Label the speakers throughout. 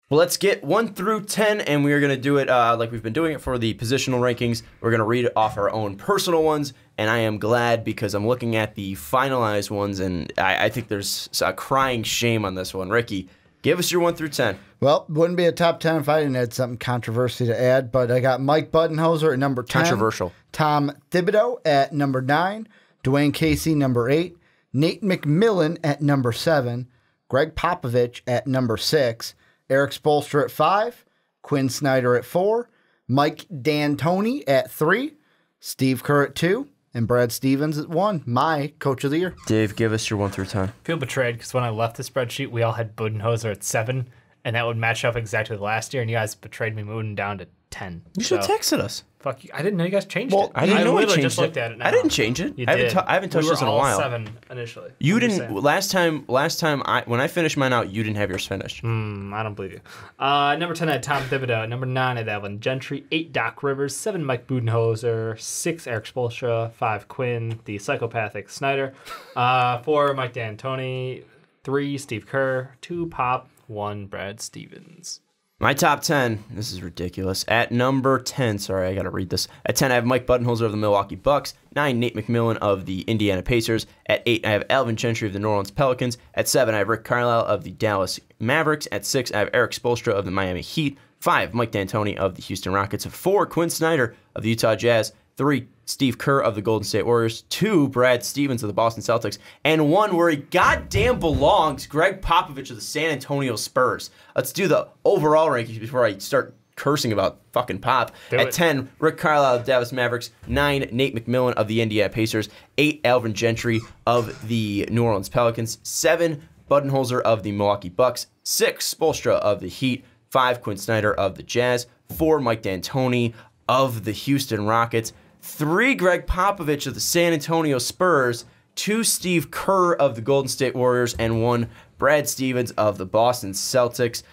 Speaker 1: Well, let's get 1 through 10, and we are going to do it like we've been doing it for the positional rankings. We're going to read off our own personal ones, and I am glad because I'm looking at the finalized ones, and I think there's a crying shame on this one. Ricky, give us your 1 through 10.
Speaker 2: Well, wouldn't be a top 10 if I didn't add something controversy to add, but I got Mike Budenholzer at number 10.
Speaker 1: Controversial.
Speaker 2: Tom Thibodeau at number 9. Dwayne Casey, number 8. Nate McMillan at number 7. Greg Popovich at number 6. Eric Spoelstra at 5. Quinn Snyder at 4. Mike D'Antoni at 3. Steve Kerr at 2. And Brad Stevens at 1. My coach of the year.
Speaker 1: Dave, give us your 1 through 10.
Speaker 3: I feel betrayed because when I left the spreadsheet, we all had Budenholzer at 7, and that would match up exactly with last year, and you guys betrayed me moving down to 10.
Speaker 1: You should have texted us.
Speaker 3: Fuck you. I didn't know you guys changed it.
Speaker 1: I didn't know we changed
Speaker 3: just
Speaker 1: it.
Speaker 3: looked at it now.
Speaker 1: I didn't change it.
Speaker 3: You
Speaker 1: I
Speaker 3: did.
Speaker 1: haven't touched this in a while.
Speaker 3: We were all 7 initially.
Speaker 1: You didn't. Last time when I finished mine out, you didn't have yours finished.
Speaker 3: I don't believe you. Number 10, I had Tom Thibodeau. Number 9, I had Evan Gentry. 8, Doc Rivers. 7, Mike Budenholzer. 6, Eric Spoelstra. 5, Quinn, the psychopathic Snyder. 4, Mike D'Antoni. 3, Steve Kerr. 2, Pop. 1, Brad Stevens.
Speaker 1: My top 10, this is ridiculous. At number 10, sorry, I got to read this. At 10, I have Mike Budenholzer of the Milwaukee Bucks. 9, Nate McMillan of the Indiana Pacers. At 8, I have Alvin Gentry of the New Orleans Pelicans. At 7, I have Rick Carlisle of the Dallas Mavericks. At 6, I have Eric Spoelstra of the Miami Heat. 5, Mike D'Antoni of the Houston Rockets. 4, Quinn Snyder of the Utah Jazz. 3, Steve Kerr of the Golden State Warriors. 2, Brad Stevens of the Boston Celtics. And 1 where he goddamn belongs, Greg Popovich of the San Antonio Spurs. Let's do the overall rankings before I start cursing about fucking Pop. At 10, Rick Carlisle of the Dallas Mavericks. 9, Nate McMillan of the Indiana Pacers. 8, Alvin Gentry of the New Orleans Pelicans. 7, Budenholzer of the Milwaukee Bucks. 6, Spoelstra of the Heat. 5, Quinn Snyder of the Jazz. 4, Mike D'Antoni of the Houston Rockets. 3, Greg Popovich of the San Antonio Spurs. 2, Steve Kerr of the Golden State Warriors. And 1, Brad Stevens of the Boston Celtics.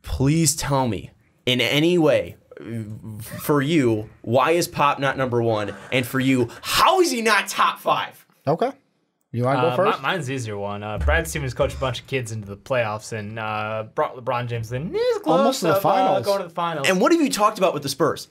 Speaker 1: Please tell me, in any way, for you, why is Pop not number 1? And for you, how is he not top 5?
Speaker 2: Okay. You want to go first?
Speaker 3: Mine's the easier one. Brad Stevens coached a bunch of kids into the playoffs and brought LeBron James in.
Speaker 2: Almost to the finals.
Speaker 3: Going to the finals.
Speaker 1: And what have you talked about with the Spurs?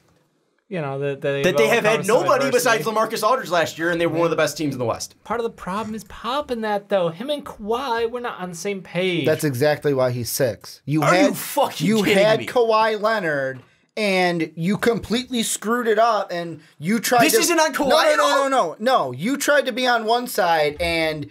Speaker 3: You know, that
Speaker 1: they have had nobody besides LaMarcus Aldridge last year, and they were one of the best teams in the West.
Speaker 3: Part of the problem is Pop in that, though. Him and Kawhi, we're not on the same page.
Speaker 2: That's exactly why he's 6.
Speaker 1: You had
Speaker 2: Kawhi Leonard, and you completely screwed it up, and you tried
Speaker 1: This isn't on Kawhi
Speaker 2: No. You tried to be on one side, and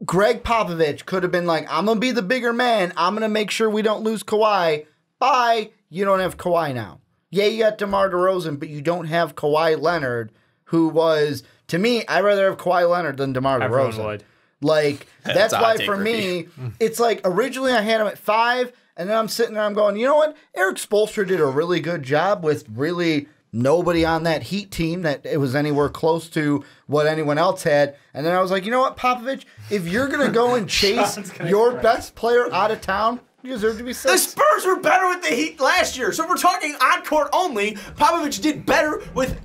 Speaker 2: Greg Popovich could have been like, I'm going to be the bigger man. I'm going to make sure we don't lose Kawhi. Bye. You don't have Kawhi now. Yeah, you got DeMar DeRozan, but you don't have Kawhi Leonard, who was, to me, I'd rather have Kawhi Leonard than DeMar DeRozan.
Speaker 3: Would.
Speaker 2: Like, that's why for me, it's like originally I had him at 5, and then I'm sitting there, I'm going, you know what? Eric Spoelstra did a really good job with really nobody on that Heat team that it was anywhere close to what anyone else had. And then I was like, you know what, Popovich? If you're going to go and chase your best player out of town, you deserve to be 6.
Speaker 1: The Spurs were better with the Heat last year. So if we're talking on-court only, Popovich did better with,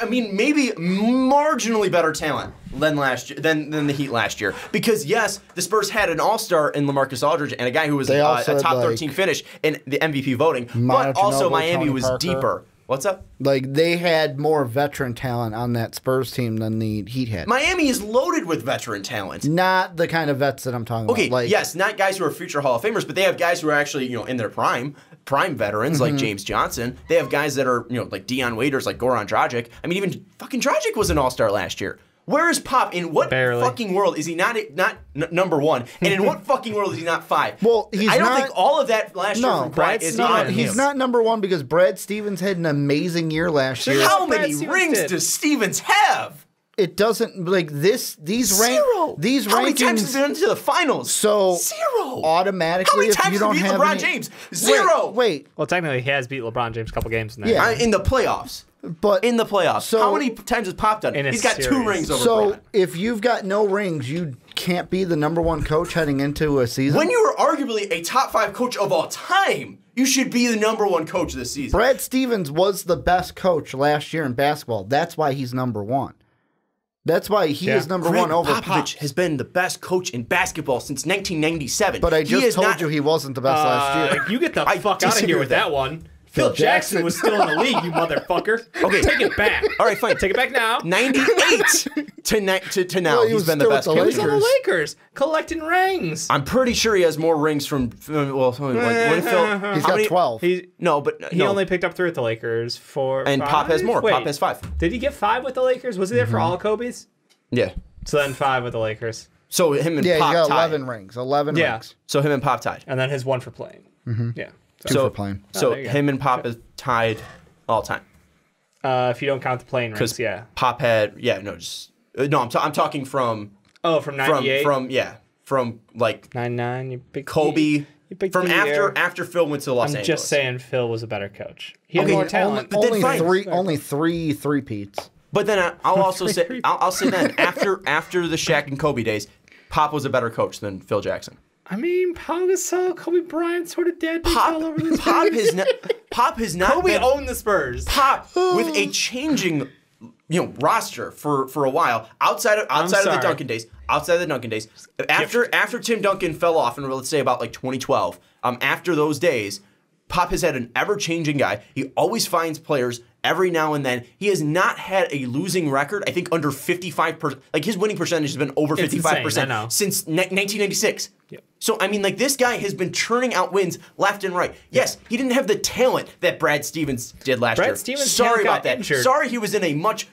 Speaker 1: maybe marginally better talent than last year, than the Heat last year. Because, yes, the Spurs had an all-star in LaMarcus Aldridge and a guy who was a top 13 finish in the MVP voting. But also Miami was deeper. What's up?
Speaker 2: Like, they had more veteran talent on that Spurs team than the Heat had.
Speaker 1: Miami is loaded with veteran talent.
Speaker 2: Not the kind of vets that I'm talking about.
Speaker 1: Okay, yes, not guys who are future Hall of Famers, but they have guys who are actually, in their prime veterans like James Johnson. They have guys that are, like Dion Waiters, like Goran Dragic. I mean, even fucking Dragic was an all-star last year. Where is Pop? In what fucking world is he not number 1? And in what fucking world is he not 5?
Speaker 2: Well,
Speaker 1: I don't think all of that last year from Brad is on him.
Speaker 2: He's not number 1 because Brad Stevens had an amazing year last year.
Speaker 1: How many rings does Stevens have?
Speaker 2: It doesn't like these
Speaker 1: Zero.
Speaker 2: These
Speaker 1: How
Speaker 2: rankings.
Speaker 1: many times has he been into the finals?
Speaker 2: So
Speaker 1: 0.
Speaker 2: Automatically,
Speaker 1: how many times
Speaker 2: if you don't
Speaker 1: has he beat
Speaker 2: have
Speaker 1: LeBron James? 0.
Speaker 2: Wait.
Speaker 3: Well, technically, he has beat LeBron James a couple games in that.
Speaker 2: Yeah,
Speaker 1: in the playoffs.
Speaker 2: But
Speaker 1: in the playoffs,
Speaker 2: so,
Speaker 1: how many times has Pop done? He's got 2 rings over Brad.
Speaker 2: If you've got no rings, you can't be the number 1 coach heading into a season.
Speaker 1: When you are arguably a top 5 coach of all time, you should be the number 1 coach this season.
Speaker 2: Brad Stevens was the best coach last year in basketball. That's why he's number 1. That's why he is number one over
Speaker 1: Popovich
Speaker 2: Pops.
Speaker 1: has been the best coach in basketball since 1997.
Speaker 2: But I just told you he wasn't the best last year.
Speaker 3: You get the fuck out of here with that one. Phil Jackson was still in the league, you motherfucker.
Speaker 1: Okay,
Speaker 3: take it back.
Speaker 1: All right, fine.
Speaker 3: Take it back now.
Speaker 1: 98 to now.
Speaker 2: Well,
Speaker 1: he's been the best coach.
Speaker 3: He was on the Lakers, collecting rings.
Speaker 1: I'm pretty sure he has more rings from. Well, when Phil,
Speaker 2: He's got 12.
Speaker 3: He
Speaker 1: no.
Speaker 3: only picked up 3 with the Lakers.
Speaker 1: And
Speaker 3: 5?
Speaker 1: Pop has more.
Speaker 3: Wait,
Speaker 1: Pop has 5.
Speaker 3: Did he get 5 with the Lakers? Was he there for all of Kobe's?
Speaker 1: Yeah.
Speaker 3: So then 5 with the Lakers.
Speaker 1: So him and
Speaker 2: Yeah,
Speaker 1: Pop
Speaker 2: he got
Speaker 1: tied.
Speaker 2: 11 rings. 11 rings.
Speaker 1: So him and Pop tied.
Speaker 3: And then his 1 for playing. Yeah.
Speaker 2: Two for playing.
Speaker 1: So
Speaker 3: there you go.
Speaker 1: him and Pop is tied all time.
Speaker 3: If you don't count the playing rings, yeah.
Speaker 1: Pop had I'm talking from
Speaker 3: Oh, from 98?
Speaker 1: from like
Speaker 3: 99, you picked
Speaker 1: Kobe
Speaker 3: you picked
Speaker 1: from
Speaker 3: the year.
Speaker 1: after Phil went to Los Angeles.
Speaker 3: I'm just saying Phil was a better coach. He had
Speaker 1: Okay,
Speaker 3: more talent.
Speaker 1: but then
Speaker 2: Only
Speaker 1: fine.
Speaker 2: three peats.
Speaker 1: But then I'll also say I'll say then after the Shaq and Kobe days, Pop was a better coach than Phil Jackson.
Speaker 3: I mean, Pau Gasol, Kobe Bryant sort of dead all over the
Speaker 1: Pop has not
Speaker 3: Kobe
Speaker 1: been,
Speaker 3: owned the Spurs.
Speaker 1: Pop with a changing roster for a while outside of the Duncan days. Outside of the Duncan days, after Tim Duncan fell off, and let's say about like 2012, after those days, Pop has had an ever-changing guy. He always finds players every now and then. He has not had a losing record, I think, under 55%. Like, his winning percentage has been over 55% since 1996.
Speaker 3: Yep.
Speaker 1: So, I mean, like, this guy has been churning out wins left and right. Yes, he didn't have the talent that Brad Stevens did last year. Sorry about that.
Speaker 3: Injured.
Speaker 1: Sorry he was in a much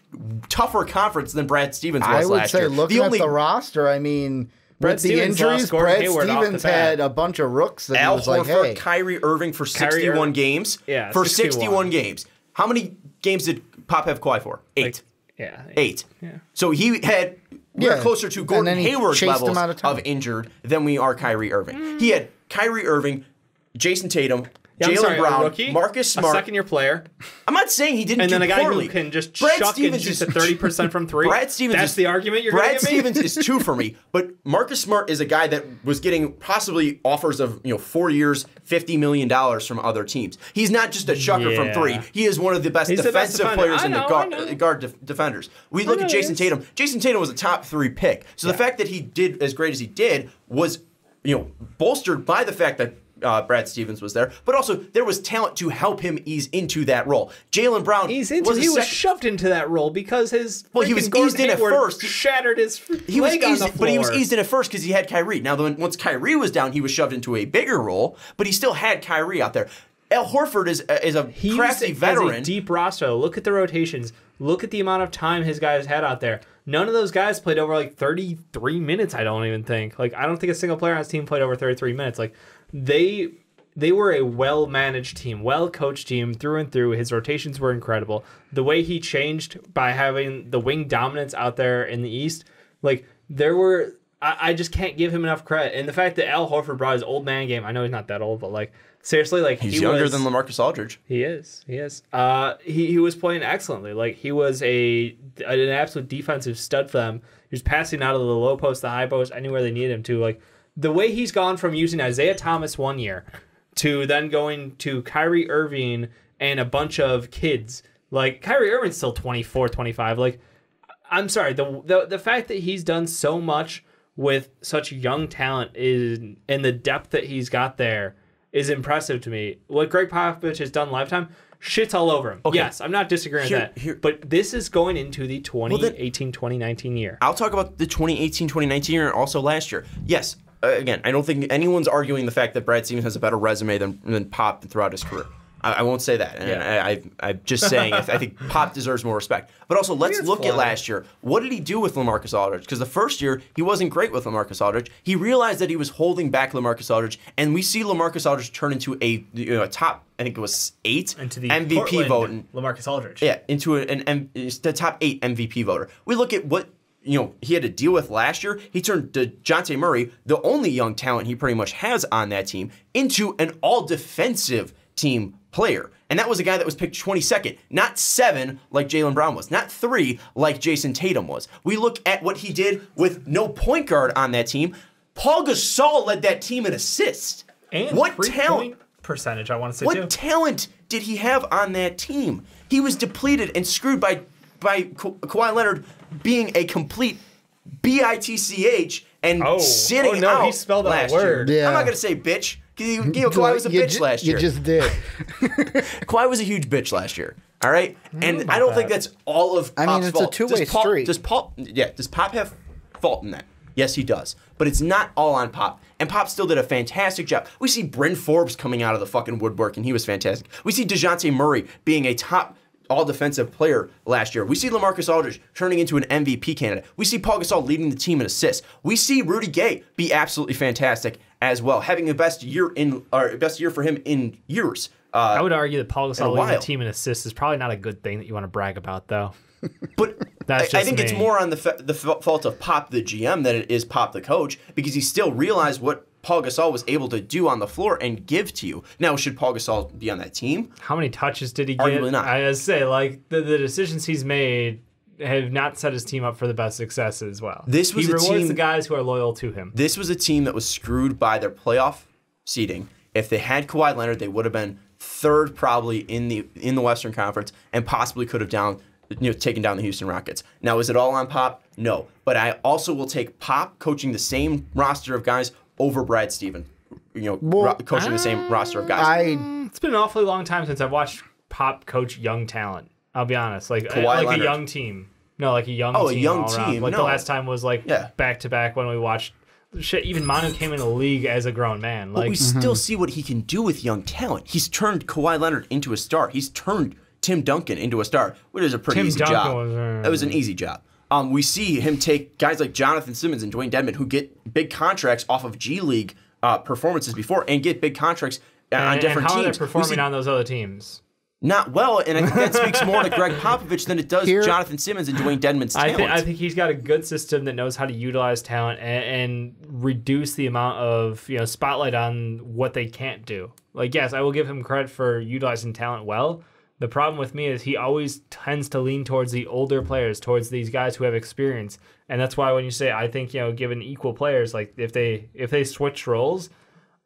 Speaker 1: tougher conference than Brad Stevens was last year.
Speaker 2: I would say, looking at the roster, I mean...
Speaker 3: Brad
Speaker 2: With the
Speaker 3: Stevens
Speaker 2: injuries,
Speaker 3: Gordon
Speaker 2: Brad
Speaker 3: Hayward
Speaker 2: Stevens had a bunch of rooks that
Speaker 1: Al
Speaker 2: he was like,
Speaker 1: Horford,
Speaker 2: hey.
Speaker 1: Kyrie Irving for 61 games.
Speaker 3: Yeah,
Speaker 1: for 61 games. How many games did Pop have Kawhi for? 8.
Speaker 3: Like,
Speaker 1: 8.
Speaker 3: Yeah.
Speaker 1: So we're closer to Gordon Hayward's levels of injured than we are Kyrie Irving. He had Kyrie Irving, Jason Tatum, Jaylen Brown,
Speaker 3: rookie,
Speaker 1: Marcus Smart.
Speaker 3: A second-year player.
Speaker 1: I'm not saying he didn't
Speaker 3: and
Speaker 1: do
Speaker 3: then a guy
Speaker 1: poorly.
Speaker 3: who can just
Speaker 1: Brad
Speaker 3: chuck
Speaker 1: Stevens
Speaker 3: and shoot to 30% from 3.
Speaker 1: Brad Stevens
Speaker 3: That's the argument you're going to give me?
Speaker 1: Brad Stevens is 2 for me, but Marcus Smart is a guy that was getting possibly offers of 4 years, $50 million from other teams. He's not just a chucker from 3. He is one of the best defensive players in the guard defenders. We look at Jason Tatum. Jason Tatum was a top 3 pick. So the fact that he did as great as he did was bolstered by the fact that Brad Stevens was there, but also there was talent to help him ease into that role. Jaylen Brown
Speaker 3: he was shoved into that role because his
Speaker 1: he was eased in at first.
Speaker 3: Shattered his leg on the floor.
Speaker 1: But he was eased in at first because he had Kyrie. Now, once Kyrie was down, he was shoved into a bigger role, but he still had Kyrie out there. Al Horford is a crafty veteran.
Speaker 3: Has a deep roster. Look at the rotations. Look at the amount of time his guys had out there. None of those guys played over like 33 minutes. I don't even think. Like, I don't think a single player on his team played over 33 minutes. Like, they were a well-managed team, well-coached team through and through. His rotations were incredible. The way he changed by having the wing dominance out there in the East, like, I just can't give him enough credit. And the fact that Al Horford brought his old man game, I know he's not that old, but like, seriously, like,
Speaker 1: he's younger than LaMarcus Aldridge.
Speaker 3: He is. He was playing excellently. Like, he was an absolute defensive stud for them. He was passing out of the low post, the high post, anywhere they needed him to. Like, the way he's gone from using Isaiah Thomas 1 year to then going to Kyrie Irving and a bunch of kids. Like, Kyrie Irving's still 24, 25. Like, I'm sorry. The fact that he's done so much with such young talent and the depth that he's got there is impressive to me. What Greg Popovich has done lifetime, shit's all over him. Okay. Yes, I'm not disagreeing with that. But this is going into the 2018-2019 year.
Speaker 1: I'll talk about the 2018-2019 year and also last year. Yes, again, I don't think anyone's arguing the fact that Brad Stevens has a better resume than Pop throughout his career. I won't say that. And I'm just saying I think Pop deserves more respect. But also, let's look at last year. What did he do with LaMarcus Aldridge? Because the first year, he wasn't great with LaMarcus Aldridge. He realized that he was holding back LaMarcus Aldridge, and we see LaMarcus Aldridge turn into a top, I think it was 8
Speaker 3: into the
Speaker 1: MVP voting.
Speaker 3: LaMarcus Aldridge.
Speaker 1: Yeah, into the top 8 MVP voter. We look at what he had to deal with last year. He turned DeJounte Murray, the only young talent he pretty much has on that team, into an all-defensive team player. And that was a guy that was picked 22nd, not 7 like Jaylen Brown was, not 3 like Jason Tatum was. We look at what he did with no point guard on that team. Paul Gasol led that team in assists.
Speaker 3: And what talent percentage, I want to say,
Speaker 1: what talent did he have on that team? He was depleted and screwed by by Kawhi Leonard being a complete bitch and sitting out
Speaker 3: he spelled out
Speaker 1: last
Speaker 3: a word.
Speaker 1: year.
Speaker 2: Yeah.
Speaker 1: I'm not going to say bitch. Kawhi was a bitch last year.
Speaker 2: You just did.
Speaker 1: Kawhi was a huge bitch last year. All right? And I don't think that's all of Pop's
Speaker 2: it's
Speaker 1: fault.
Speaker 2: a two-way street.
Speaker 1: Does Pop have fault in that? Yes, he does. But it's not all on Pop. And Pop still did a fantastic job. We see Bryn Forbes coming out of the fucking woodwork, and he was fantastic. We see DeJounte Murray being a top all-defensive player last year. We see LaMarcus Aldridge turning into an MVP candidate. We see Paul Gasol leading the team in assists. We see Rudy Gay be absolutely fantastic as well, having the best year for him in years.
Speaker 3: I would argue that Paul Gasol leading
Speaker 1: while.
Speaker 3: the team in assists is probably not a good thing that you want to brag about, though.
Speaker 1: But
Speaker 3: That's
Speaker 1: I
Speaker 3: just
Speaker 1: think
Speaker 3: me.
Speaker 1: it's more on the fault of Pop the GM than it is Pop the coach, because he still realized what Paul Gasol was able to do on the floor and give to you. Now, should Paul Gasol be on that team?
Speaker 3: How many touches did he get?
Speaker 1: Arguably not.
Speaker 3: I say, like, the decisions he's made have not set his team up for the best success as well.
Speaker 1: This was
Speaker 3: he
Speaker 1: a
Speaker 3: rewards
Speaker 1: team-
Speaker 3: the guys who are loyal to him.
Speaker 1: This was a team that was screwed by their playoff seeding. If they had Kawhi Leonard, they would have been third probably in the Western Conference and possibly could have taken down the Houston Rockets. Now, is it all on Pop? No. But I also will take Pop coaching the same roster of guys over Brad Stevens. Coaching the same roster of guys.
Speaker 3: It's been an awfully long time since I've watched Pop coach young talent. I'll be honest, like
Speaker 1: Leonard.
Speaker 3: a young team. No, like a young team.
Speaker 1: A young
Speaker 3: all around.
Speaker 1: team.
Speaker 3: Like
Speaker 1: no.
Speaker 3: the last time was like back to back when we watched. Shit, even Manu came in the league as a grown man.
Speaker 1: But we still see what he can do with young talent. He's turned Kawhi Leonard into a star. He's turned Tim Duncan into a star, which is a pretty easy job. That was an easy job. We see him take guys like Jonathan Simmons and Dwayne Dedmon, who get big contracts off of G League performances before, and get big contracts on different
Speaker 3: teams. How
Speaker 1: teams.
Speaker 3: are they performing on those other teams?
Speaker 1: Not well, and I think that speaks more to Greg Popovich than it does Jonathan Simmons and Dwayne Dedmon's talent.
Speaker 3: I think he's got a good system that knows how to utilize talent and reduce the amount of spotlight on what they can't do. Like, yes, I will give him credit for utilizing talent well. The problem with me is he always tends to lean towards the older players, towards these guys who have experience, and that's why when you say I think given equal players, like if they switch roles,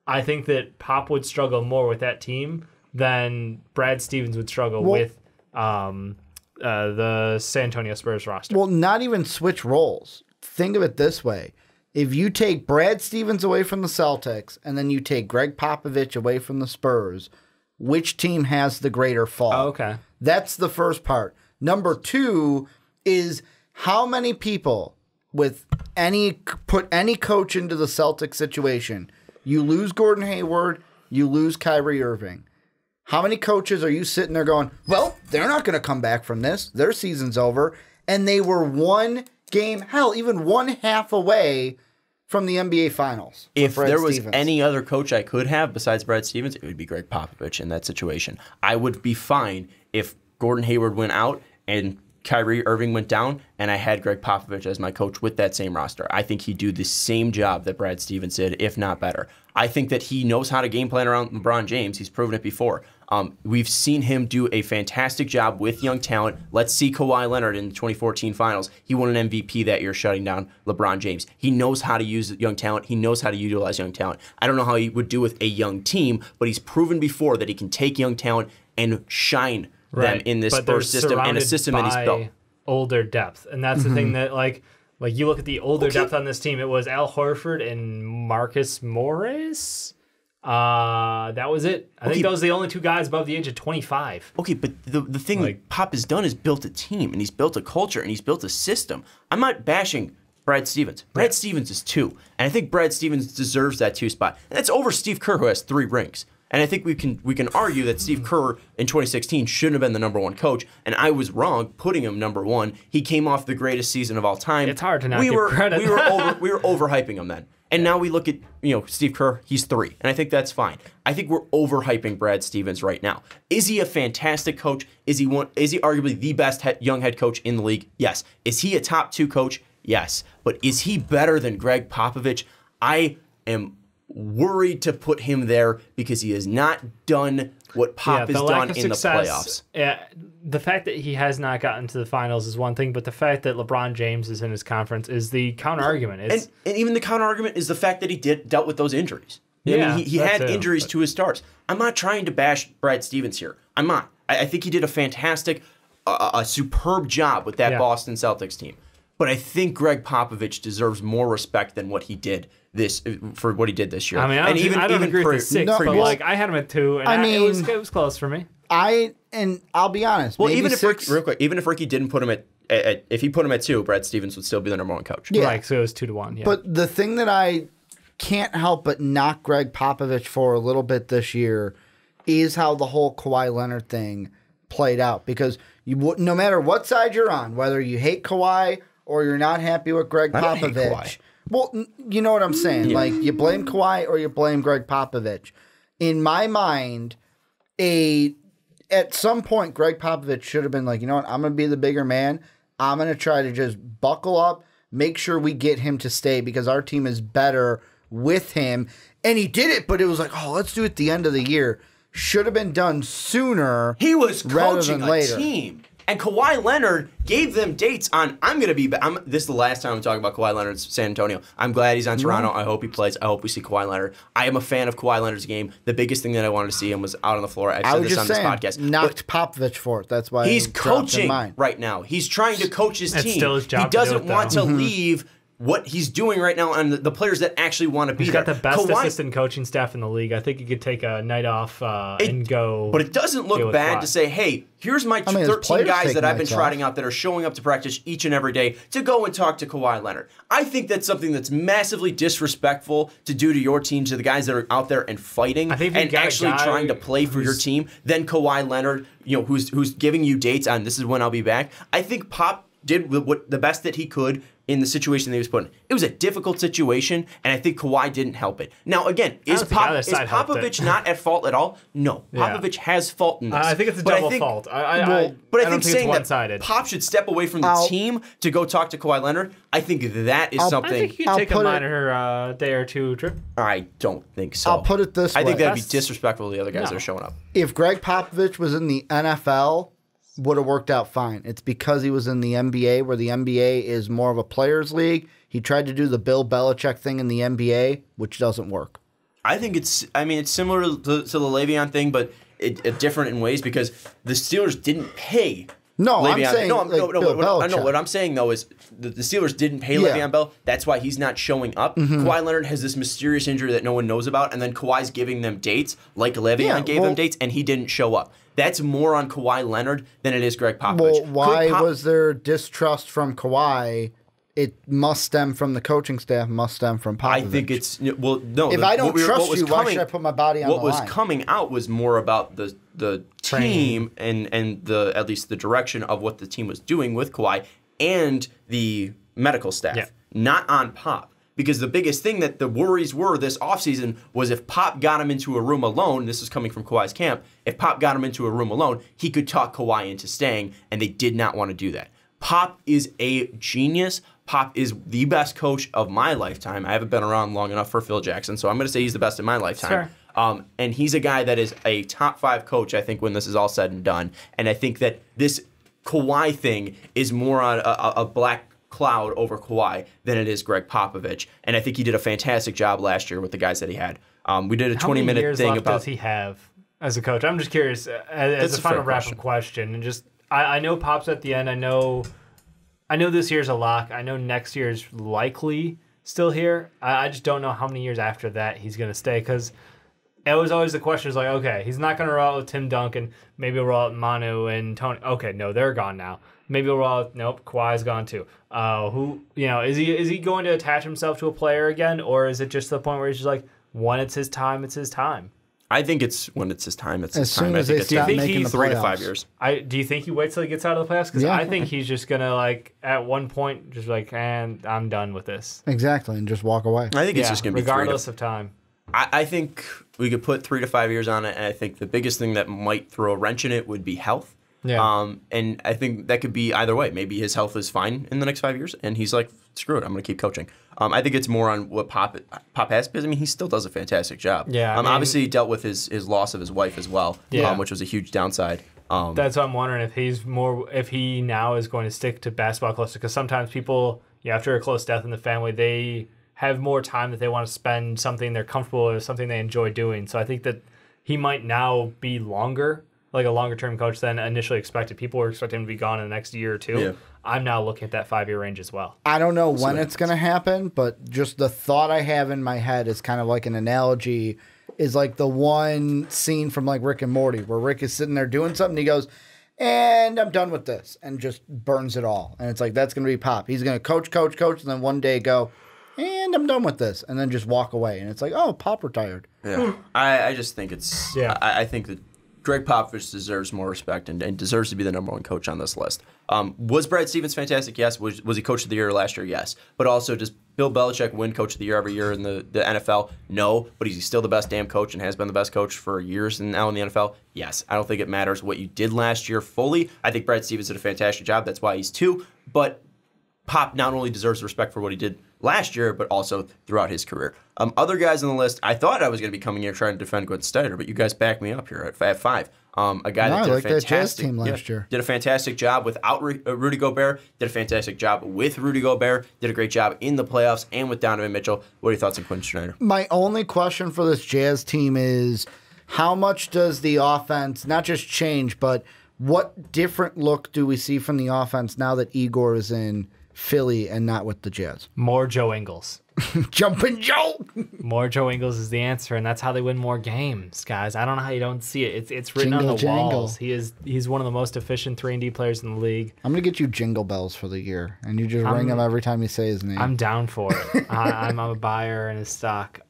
Speaker 3: I think that Pop would struggle more with that team than Brad Stevens would struggle with the San Antonio Spurs roster.
Speaker 2: Well, not even switch roles. Think of it this way. If you take Brad Stevens away from the Celtics and then you take Greg Popovich away from the Spurs, which team has the greater fall?
Speaker 3: Oh, okay.
Speaker 2: That's the first part. Number two is how many people put any coach into the Celtics situation. You lose Gordon Hayward, you lose Kyrie Irving. How many coaches are you sitting there going, well, they're not going to come back from this. Their season's over. And they were one game, hell, even one half away from the NBA Finals.
Speaker 1: If there was any other coach I could have besides Brad Stevens, it would be Greg Popovich in that situation. I would be fine if Gordon Hayward went out and Kyrie Irving went down and I had Greg Popovich as my coach with that same roster. I think he'd do the same job that Brad Stevens did, if not better. I think that he knows how to game plan around LeBron James. He's proven it before. We've seen him do a fantastic job with young talent. Let's see Kawhi Leonard in the 2014 finals. He won an MVP that year shutting down LeBron James. He knows how to use young talent. He knows how to utilize young talent. I don't know how he would do with a young team, but he's proven before that he can take young talent and shine them in this Spurs system and a system that he's built.
Speaker 3: Older depth. And that's the thing that like you look at the older depth on this team, it was Al Horford and Marcus Morris. That was it. I think those are the only two guys above the age of 25.
Speaker 1: Okay, but the thing Pop has done is built a team, and he's built a culture, and he's built a system. I'm not bashing Brad Stevens. Brad Stevens is 2, and I think Brad Stevens deserves that 2 spot. And that's over Steve Kerr, who has 3 rings. And I think we can argue that Steve Kerr in 2016 shouldn't have been the number 1 coach, and I was wrong putting him number 1. He came off the greatest season of all time.
Speaker 3: It's hard to not give credit.
Speaker 1: We were overhyping him then. And now we look at Steve Kerr, he's 3, and I think that's fine. I think we're overhyping Brad Stevens right now. Is he a fantastic coach? Is he arguably the best young head coach in the league? Yes. Is he a top 2 coach? Yes. But is he better than Greg Popovich? I am worried to put him there because he has not done what Pop has done in the playoffs.
Speaker 3: The fact that he has not gotten to the finals is one thing, but the fact that LeBron James is in his conference is the counter argument.
Speaker 1: And even the counter argument is the fact that he dealt with those injuries. I mean, he had injuries to his stars. I'm not trying to bash Brad Stevens here. I'm not. I think he did a fantastic a superb job with that Boston Celtics team. But I think Greg Popovich deserves more respect than what he did this year.
Speaker 3: I mean, I don't agree with the 6, but like I had him at 2, and it was close for me.
Speaker 2: I'll be honest.
Speaker 1: Well, even if Ricky didn't put him at if he put him at 2, Brad Stevens would still be the number 1 coach.
Speaker 3: Yeah. Right, so it was 2-1. Yeah.
Speaker 2: But the thing that I can't help but knock Greg Popovich for a little bit this year is how the whole Kawhi Leonard thing played out. Because no matter what side you're on, whether you hate Kawhi or you're not happy with Greg Popovich. Well, you know what I'm saying. Yeah. Like, you blame Kawhi or you blame Greg Popovich. In my mind, at some point, Greg Popovich should have been like, you know what, I'm going to be the bigger man. I'm going to try to just buckle up, make sure we get him to stay because our team is better with him. And he did it, but it was like, oh, let's do it at the end of the year. Should have been done sooner.
Speaker 1: He was coaching a team. And Kawhi Leonard gave them dates on, this is the last time I'm talking about Kawhi Leonard's San Antonio. I'm glad he's on Toronto. I hope he plays. I hope we see Kawhi Leonard. I am a fan of Kawhi Leonard's game. The biggest thing that I wanted to see him was out on the floor. I've said this on this podcast.
Speaker 2: Knocked Popovich for it. That's why
Speaker 1: he's coaching right now. He's trying to coach his team.
Speaker 3: Still his job
Speaker 1: he doesn't want to leave what he's doing right now and the players that actually want to be there.
Speaker 3: He's got the best assistant coaching staff in the league. I think he could take a night off and go.
Speaker 1: But it doesn't look bad to say, hey, here's my 13 guys that I've been trotting out that are showing up to practice each and every day to go and talk to Kawhi Leonard. I think that's something that's massively disrespectful to do to your team, to the guys that are out there and fighting and actually trying to play for your team, than Kawhi Leonard, who's giving you dates on this is when I'll be back. I think Pop did the best that he could in the situation that he was put in. It was a difficult situation, and I think Kawhi didn't help it. Now, again, is Popovich not at fault at all? No. Popovich has fault in this.
Speaker 3: I think it's a double fault.
Speaker 1: I think saying that Pop should step away from the team to go talk to Kawhi Leonard, I think that is something.
Speaker 3: I think you can take a minor day or two trip.
Speaker 1: I don't think so.
Speaker 2: I'll put it this way.
Speaker 1: I think that would be disrespectful to the other guys that are showing up.
Speaker 2: If Greg Popovich was in the NFL, would have worked out fine. It's because he was in the NBA, where the NBA is more of a players' league. He tried to do the Bill Belichick thing in the NBA, which doesn't work.
Speaker 1: I think it's similar to the Le'Veon thing, but different in ways because the Steelers didn't pay.
Speaker 2: No,
Speaker 1: Le'Veon.
Speaker 2: I'm saying
Speaker 1: what I'm saying though is the Steelers didn't pay Le'Veon Bell. That's why he's not showing up. Kawhi Leonard has this mysterious injury that no one knows about, and then Kawhi's giving them dates like Le'Veon gave them dates, and he didn't show up. That's more on Kawhi Leonard than it is Greg Popovich.
Speaker 2: Well, why was there distrust from Kawhi? It must stem from the coaching staff, must stem from Popovich.
Speaker 1: I think it's no.
Speaker 2: If I don't trust you, why should I put my body on the line?
Speaker 1: What was coming out was more about the team and at least the direction of what the team was doing with Kawhi and the medical staff, not on Pop. Because the biggest thing that the worries were this offseason was if Pop got him into a room alone, this is coming from Kawhi's camp, if Pop got him into a room alone, he could talk Kawhi into staying, and they did not want to do that. Pop is a genius. Pop is the best coach of my lifetime. I haven't been around long enough for Phil Jackson, so I'm going to say he's the best in my lifetime. Sure. And he's a guy that is a top 5 coach, I think, when this is all said and done. And I think that this Kawhi thing is more on a black cloud over Kawhi than it is Greg Popovich, and I think he did a fantastic job last year with the guys that he had. We did a 20-minute thing about. How many years left
Speaker 3: does he have as a coach? I'm just curious as a final wrap-up question, and just I know Pop's at the end. I know this year's a lock. I know next year's likely still here. I just don't know how many years after that he's going to stay, because it was always the question is like, okay, he's not going to roll out with Tim Duncan. Maybe he'll roll out with Manu and Tony. Okay, no, they're gone now. Maybe he'll roll out. Nope, Kawhi's gone too. Is he going to attach himself to a player again, or is it just the point where he's just like, when it's his time, it's his time?
Speaker 1: I think it's when it's his time. It's his
Speaker 2: time. As soon as they stop making the
Speaker 1: 3 to 5 years.
Speaker 3: Do you think he waits till he gets out of the playoffs? Because I think he's just gonna at one point just like, and I'm done with this.
Speaker 2: Exactly, and just walk away.
Speaker 1: I think it's just gonna be
Speaker 3: regardless of time.
Speaker 1: I think we could put 3 to 5 years on it, and I think the biggest thing that might throw a wrench in it would be health. Yeah. And I think that could be either way. Maybe his health is fine in the next 5 years, and he's like, screw it, I'm going to keep coaching. I think it's more on what Pop has, because he still does a fantastic job.
Speaker 3: Yeah.
Speaker 1: Obviously, he dealt with his loss of his wife as well, which was a huge downside.
Speaker 3: That's what I'm wondering, if he now is going to stick to basketball closer, because sometimes people, after a close death in the family, they have more time that they want to spend something they're comfortable with, something they enjoy doing. So I think that he might now be longer. like a longer-term coach than initially expected. People were expecting him to be gone in the next year or two. Yeah. I'm now looking at that 5-year range as well.
Speaker 2: I don't know when it's going to happen, but just the thought I have in my head is kind of like an analogy, is like the one scene from like Rick and Morty where Rick is sitting there doing something and he goes, and I'm done with this, and just burns it all. And it's like, that's going to be Pop. He's going to coach, and then one day go, and I'm done with this, and then just walk away. And it's like, oh, Pop retired.
Speaker 1: Yeah. I just think it's, I think that Greg Popovich deserves more respect and deserves to be the number one coach on this list. Was Brad Stevens fantastic? Yes. Was he coach of the year last year? Yes. But also, does Bill Belichick win coach of the year every year in the NFL? No. But is he still the best damn coach and has been the best coach for years now in the NFL? Yes. I don't think it matters what you did last year fully. I think Brad Stevens did a fantastic job. That's why he's 2. But Pop not only deserves respect for what he did last year, but also throughout his career. Other guys on the list, I thought I was going to be coming here trying to defend Gwen Snyder, but you guys backed me up here at 5. A guy that did a fantastic
Speaker 2: Jazz team last year.
Speaker 1: Did a fantastic job without Rudy Gobert. Did a fantastic job with Rudy Gobert. Did a great job in the playoffs and with Donovan Mitchell. What are your thoughts on Quinn Snyder?
Speaker 2: My only question for this Jazz team is how much does the offense not just change, but what different look do we see from the offense now that Igor is in Philly and not with the Jazz?
Speaker 3: More Joe Ingles.
Speaker 2: Jumping Joe!
Speaker 3: More Joe Ingles is the answer, and that's how they win more games, guys. I don't know how you don't see it. It's written on the walls. He's one of the most efficient 3-and-D players in the league.
Speaker 2: I'm going to get you jingle bells for the year, and you just ring them every time you say his name.
Speaker 3: I'm down for it. I'm a buyer in his stock.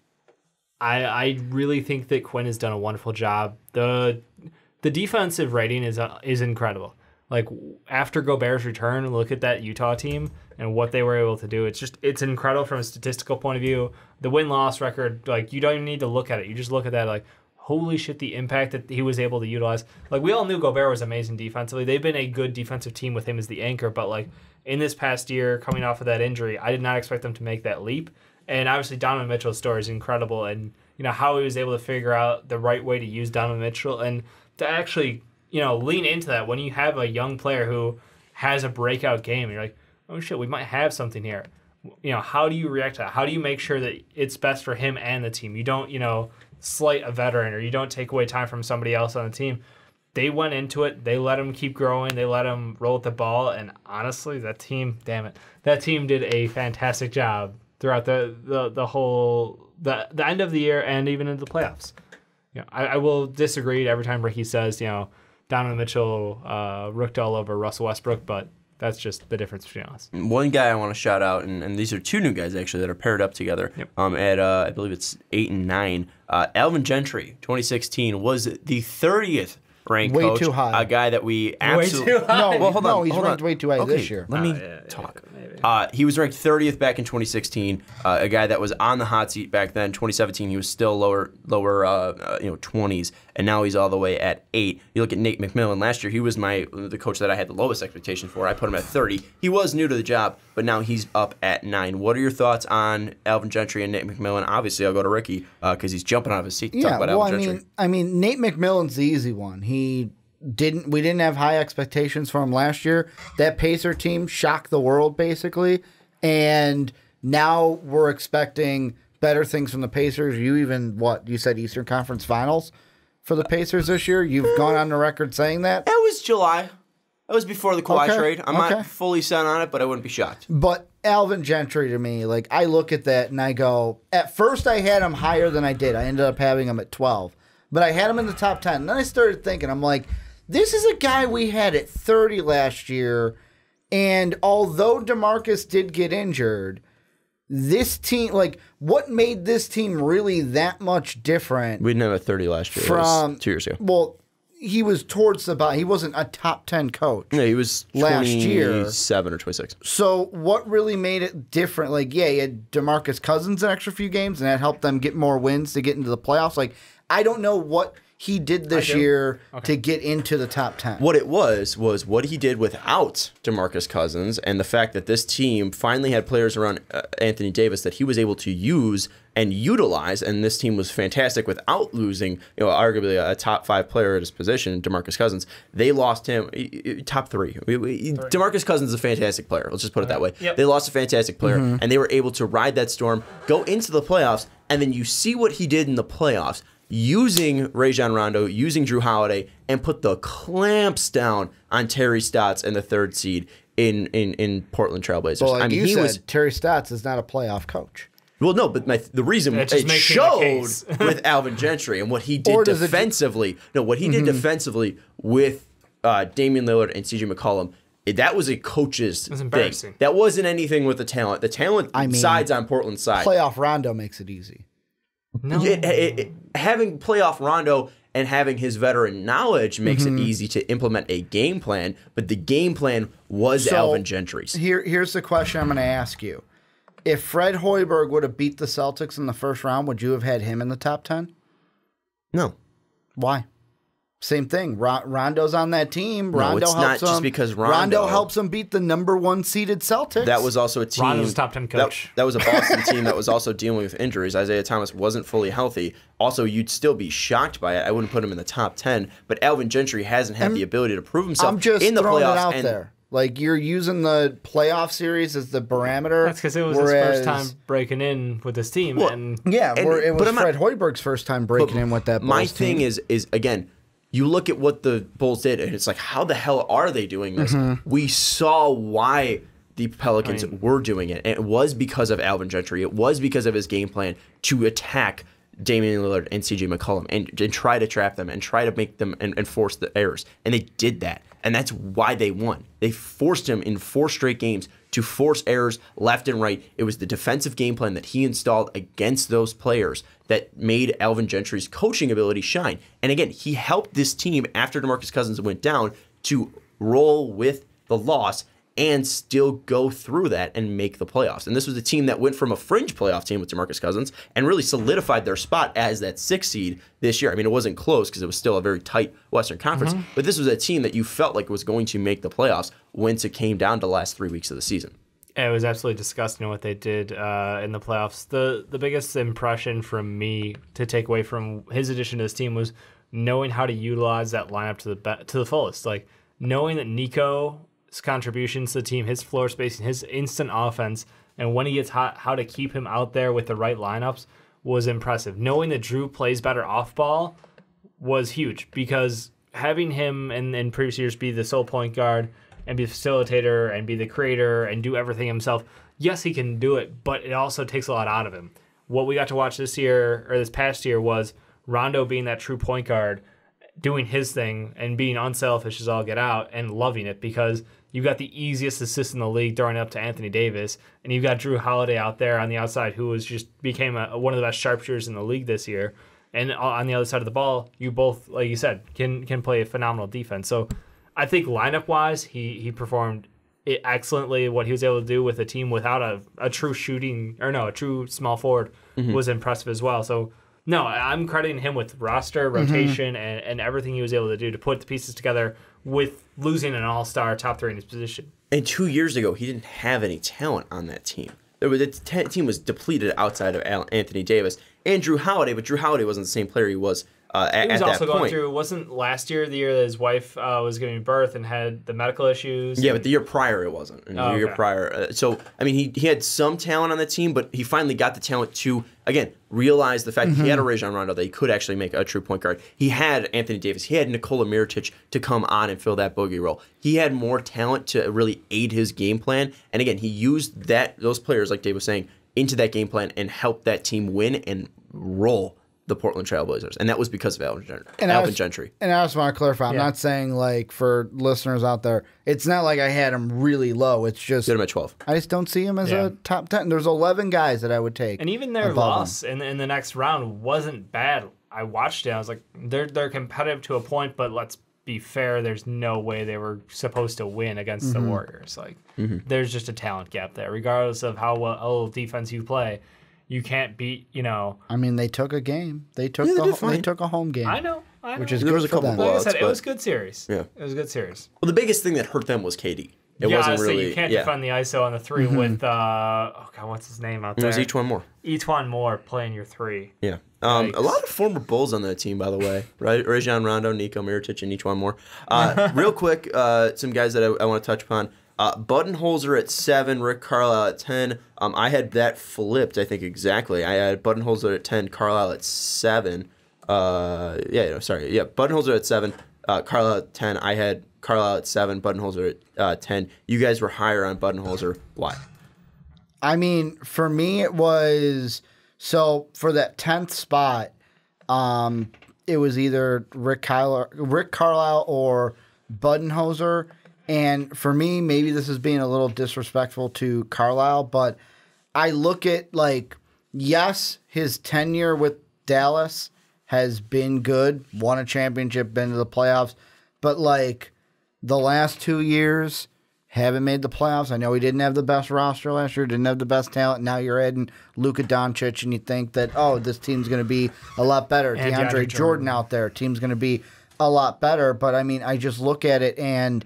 Speaker 3: I really think that Quinn has done a wonderful job. The defensive rating is incredible. Like, after Gobert's return, look at that Utah team and what they were able to do. It's incredible from a statistical point of view. The win-loss record, like, you don't even need to look at it. You just look at that, like, holy shit, the impact that he was able to utilize. Like, we all knew Gobert was amazing defensively. They've been a good defensive team with him as the anchor, but, like, in this past year, coming off of that injury, I did not expect them to make that leap. And obviously, Donovan Mitchell's story is incredible, and, you know, how he was able to figure out the right way to use Donovan Mitchell and to actually, you know, lean into that when you have a young player who has a breakout game. And you're like, oh shit, we might have something here. You know, how do you react to that? How do you make sure that it's best for him and the team? You don't, you know, slight a veteran or you don't take away time from somebody else on the team. They went into it. They let him keep growing. They let him roll with the ball. And honestly, that team, damn it, that team did a fantastic job throughout the whole the end of the year and even into the playoffs. You know, I will disagree every time Ricky says, you know, Donovan Mitchell rooked all over Russell Westbrook, but that's just the difference between us.
Speaker 1: One guy I want to shout out, and these are 2 new guys actually that are paired up together. Yep. At I believe it's 8 and 9. Alvin Gentry, 2016, was the 30th ranked coach.
Speaker 2: Way too high.
Speaker 1: A guy that we absolutely
Speaker 3: way too high.
Speaker 2: No, hold on, he's ranked way too high this year.
Speaker 1: Let me talk. He was ranked 30th back in 2016. A guy that was on the hot seat back then. 2017, he was still lower 20s, and now he's all the way at 8. You look at Nate McMillan. Last year, he was the coach that I had the lowest expectation for. I put him at 30. He was new to the job, but now he's up at 9. What are your thoughts on Alvin Gentry and Nate McMillan? Obviously, I'll go to Ricky because he's jumping out of his seat to talk about Alvin Gentry.
Speaker 2: I mean, Nate McMillan's the easy one. We didn't have high expectations for him last year. That Pacer team shocked the world basically, and now we're expecting better things from the Pacers. You said Eastern Conference Finals for the Pacers this year? You've gone on the record saying that?
Speaker 1: That was July. That was before the Kawhi trade. I'm not fully set on it, but I wouldn't be shocked.
Speaker 2: But Alvin Gentry, to me, like, I look at that and I go, at first I had him higher than I did. I ended up having him at 12. But I had him in the top 10. And then I started thinking, I'm like, this is a guy we had at 30 last year, and although DeMarcus did get injured, this team, like, what made this team really that much different?
Speaker 1: We didn't have a 30 last year. From 2 years ago.
Speaker 2: Well, he was towards the bottom. He wasn't a top 10 coach.
Speaker 1: Yeah, he was
Speaker 2: last year,
Speaker 1: 27 or 26.
Speaker 2: So what really made it different? Like, yeah, he had DeMarcus Cousins an extra few games, and that helped them get more wins to get into the playoffs. Like, I don't know what he did this year to get into the top 10.
Speaker 1: What it was what he did without DeMarcus Cousins, and the fact that this team finally had players around Anthony Davis that he was able to use and utilize, and this team was fantastic without losing, arguably a top 5 player at his position, DeMarcus Cousins. They lost him top 3. DeMarcus Cousins is a fantastic player. Let's just put it that way. Yep. They lost a fantastic player, and they were able to ride that storm, go into the playoffs, and then you see what he did in the playoffs. using Rajon Rondo, using Drew Holiday, and put the clamps down on Terry Stotts and the 3rd seed in Portland Trailblazers.
Speaker 2: Well, like you said, Terry Stotts is not a playoff coach.
Speaker 1: Well, no, but the reason it showed with Alvin Gentry and what he did defensively. What he did defensively with Damian Lillard and CJ McCollum. That was a coach's thing. That wasn't anything with the talent. The talent sides on Portland's side.
Speaker 2: Playoff Rondo makes it easy.
Speaker 3: No,
Speaker 1: having playoff Rondo and having his veteran knowledge makes it easy to implement a game plan. But the game plan was Alvin Gentry's.
Speaker 2: Here's the question I'm going to ask you: if Fred Hoiberg would have beat the Celtics in the first round, would you have had him in the top 10?
Speaker 1: No.
Speaker 2: Why? Same thing. Rondo's on that team.
Speaker 1: No, it's not just because
Speaker 2: Rondo helps them beat the #1 seeded Celtics.
Speaker 1: That was also a team.
Speaker 3: Rondo's top 10 coach.
Speaker 1: That was a Boston team that was also dealing with injuries. Isaiah Thomas wasn't fully healthy. Also, you'd still be shocked by it. I wouldn't put him in the top 10. But Alvin Gentry hasn't had the ability to prove himself
Speaker 2: I'm just
Speaker 1: in the
Speaker 2: throwing
Speaker 1: playoffs.
Speaker 2: It out there. Like, you're using the playoff series as the barometer.
Speaker 3: That's because it was his first time breaking in with this team.
Speaker 2: It was Fred Hoiberg's first time breaking in with that Bulls
Speaker 1: My
Speaker 2: team.
Speaker 1: thing is, again, you look at what the Bulls did, and it's like, how the hell are they doing this? We saw why the Pelicans were doing it, and it was because of Alvin Gentry. It was because of his game plan to attack Damian Lillard and CJ McCollum and try to trap them and try to make them and force the errors. And they did that, and that's why they won. They forced him in 4 straight games to force errors left and right. It was the defensive game plan that he installed against those players that made Alvin Gentry's coaching ability shine. And again, he helped this team after DeMarcus Cousins went down to roll with the loss and still go through that and make the playoffs. And this was a team that went from a fringe playoff team with DeMarcus Cousins and really solidified their spot as that 6th seed this year. I mean, it wasn't close because it was still a very tight Western Conference, but this was a team that you felt like was going to make the playoffs once it came down to the last 3 weeks of the season.
Speaker 3: It was absolutely disgusting what they did in the playoffs. The biggest impression from me to take away from his addition to this team was knowing how to utilize that lineup to the fullest. Like, knowing that Nico's contributions to the team, his floor spacing, his instant offense, and when he gets hot, how to keep him out there with the right lineups was impressive. Knowing that Drew plays better off ball was huge, because having him in previous years be the sole point guard and be the facilitator and be the creator and do everything himself, yes, he can do it, but it also takes a lot out of him. What we got to watch this past year was Rondo being that true point guard, doing his thing and being unselfish as all get out and loving it, because you've got the easiest assist in the league throwing up to Anthony Davis, and you've got Drew Holiday out there on the outside who became one of the best sharpshooters in the league this year. And on the other side of the ball, you both, like you said, can play a phenomenal defense. So I think lineup-wise, he performed excellently. What he was able to do with a team without a true a true small forward was impressive as well. So, no, I'm crediting him with roster, rotation, and everything he was able to do to put the pieces together with losing an all-star top 3 in his position.
Speaker 1: And 2 years ago, he didn't have any talent on that team. The team was depleted outside of Anthony Davis and Drew Holiday, but Drew Holiday wasn't the same player he was at that point. He was also going
Speaker 3: through, wasn't last year the year that his wife was giving birth and had the medical issues?
Speaker 1: Yeah, but the year prior it wasn't. And the year prior. So, I mean, he had some talent on the team, but he finally got the talent to, again, realize the fact that he had a Rajon Rondo, that he could actually make a true point guard. He had Anthony Davis. He had Nikola Mirotic to come on and fill that bogey role. He had more talent to really aid his game plan. And again, he used those players, like Dave was saying, into that game plan and helped that team win and roll the Portland Trailblazers, and that was because of Alvin Gentry.
Speaker 2: And I just want to clarify, I'm not saying, like, for listeners out there, it's not like I had him really low. It's just...
Speaker 1: You had him at 12.
Speaker 2: I just don't see him as a top 10. There's 11 guys that I would take.
Speaker 3: And even their loss in the next round wasn't bad. I watched it. I was like, they're competitive to a point, but let's be fair. There's no way they were supposed to win against the Warriors. Like, there's just a talent gap there. Regardless of how well defense you play, you can't beat,
Speaker 2: I mean, they took a game. They took a home game.
Speaker 3: I know.
Speaker 2: Which is
Speaker 1: there
Speaker 2: good
Speaker 1: was a couple
Speaker 2: for them.
Speaker 3: Like I
Speaker 1: blowouts,
Speaker 3: said, it was a good series.
Speaker 1: Yeah.
Speaker 3: It was a good series.
Speaker 1: Well, the biggest thing that hurt them was KD. It wasn't really.
Speaker 3: So you can't defend the ISO on the 3 with, what's his name out there?
Speaker 1: It was Etuan Moore.
Speaker 3: Etuan Moore playing your 3.
Speaker 1: Yeah. A lot of former Bulls on that team, by the way. Right? Rajon Rondo, Nico Mirotic, and Etuan Moore. Real quick, some guys that I want to touch upon. Budenholzer at 7, Rick Carlisle at 10. I had that flipped, I think, exactly. I had Budenholzer at 10, Carlisle at 7. Budenholzer at 7, Carlisle at 10. I had Carlisle at 7, Budenholzer at 10. You guys were higher on Budenholzer. Why?
Speaker 2: I mean, for me, it was so for that 10th spot. It was either Rick Carlisle or Budenholzer. And for me, maybe this is being a little disrespectful to Carlisle, but I look at, like, yes, his tenure with Dallas has been good, won a championship, been to the playoffs, but, like, the last 2 years haven't made the playoffs. I know he didn't have the best roster last year, didn't have the best talent. Now you're adding Luka Doncic, and you think that, oh, this team's going to be a lot better. And DeAndre Jordan out there, team's going to be a lot better. But, I mean, I just look at it, and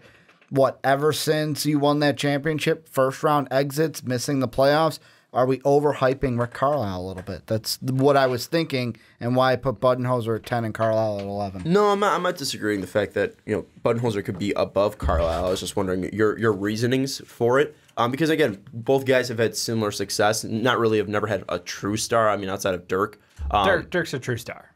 Speaker 2: ever since you won that championship, first-round exits, missing the playoffs, are we overhyping Rick Carlisle a little bit? That's what I was thinking, and why I put Budenholzer at 10 and Carlisle at 11.
Speaker 1: No, I'm not disagreeing the fact that Budenholzer could be above Carlisle. I was just wondering your reasonings for it, because again, both guys have had similar success. Not really, have never had a true star. I mean, outside of Dirk.
Speaker 3: Dirk's a true star.